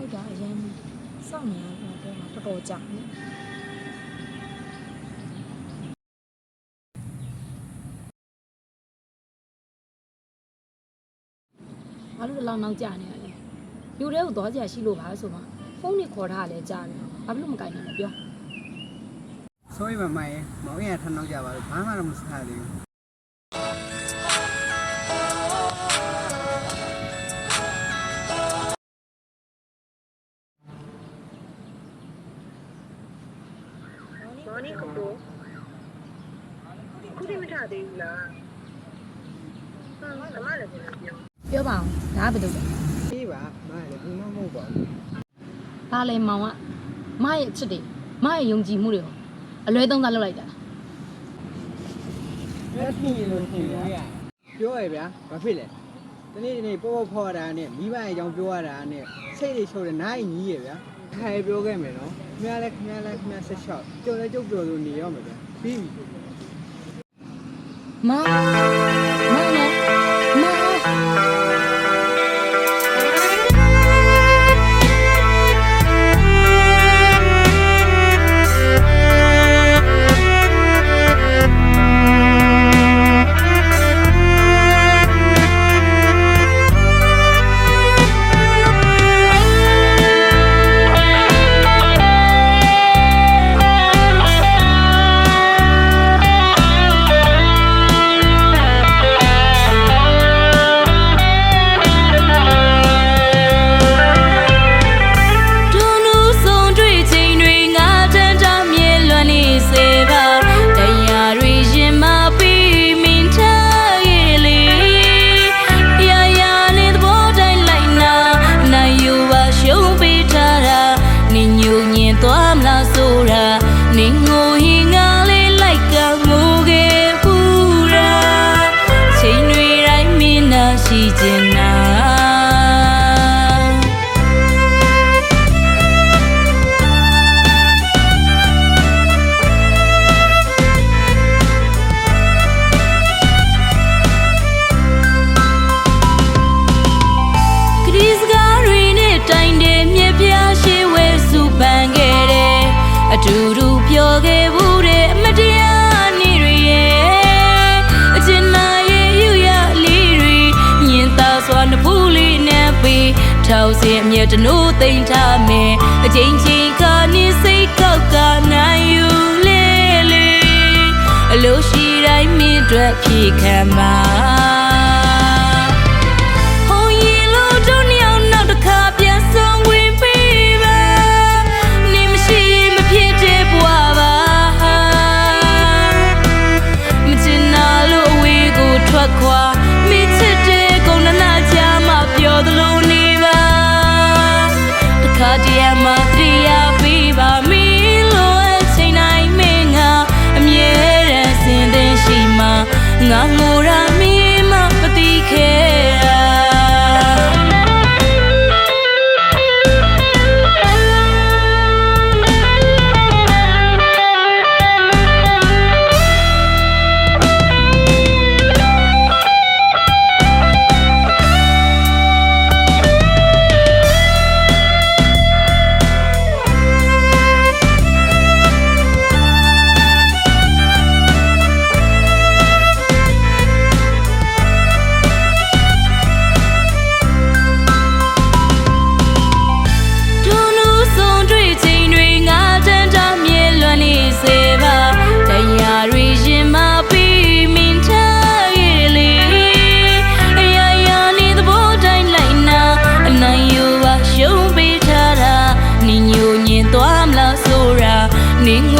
ဟုတ်တာအရင်စောင့်နေရတော့တော်တော်ကြာနေဘာလို့လောက်နောက်ကြာနေရလဲယူတဲ့ကိုသွားကြရှိလို့ပါဆိုမှဖုန်းနဲ့ခေါ်ထားလဲကြာနေဘာလို့မကင်နိုင်လဲပြော所以嘛，买毛眼他弄家吧，办法都没啥的。Morning, Kudu. Kudu မထသေးဘူးလား။ကမလည်းပြောပြောပါအောင်ဒါကဘယ်လိုလဲအေးပါမလည်းဘူးမဟုတ်ပါဘူးဒါလည်းမောင်ကမရဲ့အချစ်တွေမရဲ့ယုံကြည်မှုတွေကိုအလွဲသုံးစားလုပ်လိုက်တာအဲ့ဒီလိုဖြစ်ရပြောရဗျာဘာဖြစ်လဲဒီနေ့ပေါ့ဖော်တာနဲ့မိဘရဲ့အကြောင်းပြောရတာနဲ့စိတ်တွေချုပ်တယ်နားကြီးကြီးရဗျာခိုင်ပြောခဲ့မယ်နော်ခင်ဗျားလည်းဆက်ချောက်ကြော်လည်းကြုတ်ပြောလို့နေရောမှာဗျာပြီးပြီမောင်ထောက်စင်မြတ်တနိုးသိမ့်ထားမယ်အချိန်ချင်းခါနေစိတ်ကောက်ကနိုင်ယူလေလေအလို့ရှိတိုင်းမင်းတို့ဖြေခံပါဟိုရင်လို့တို့နှစ်ယောက်နောက်တစ်ခါပြန်ဆောင်ဝင်ပေးပါနေမရှိမဖြစ်တဲ့ဘဝပါမချင်နာလို့အဝေးကိုထွက်ခွာမိချစ်တဲ့ကုန်းနာချာမပြောသလိုခါတည်းအမတရားပေးပါမီလို့အချိန်တိုင်းမင်းကအမြဲတမ်းစင်သိရှိမှငါငိုရမင်းမပတိခဲနေင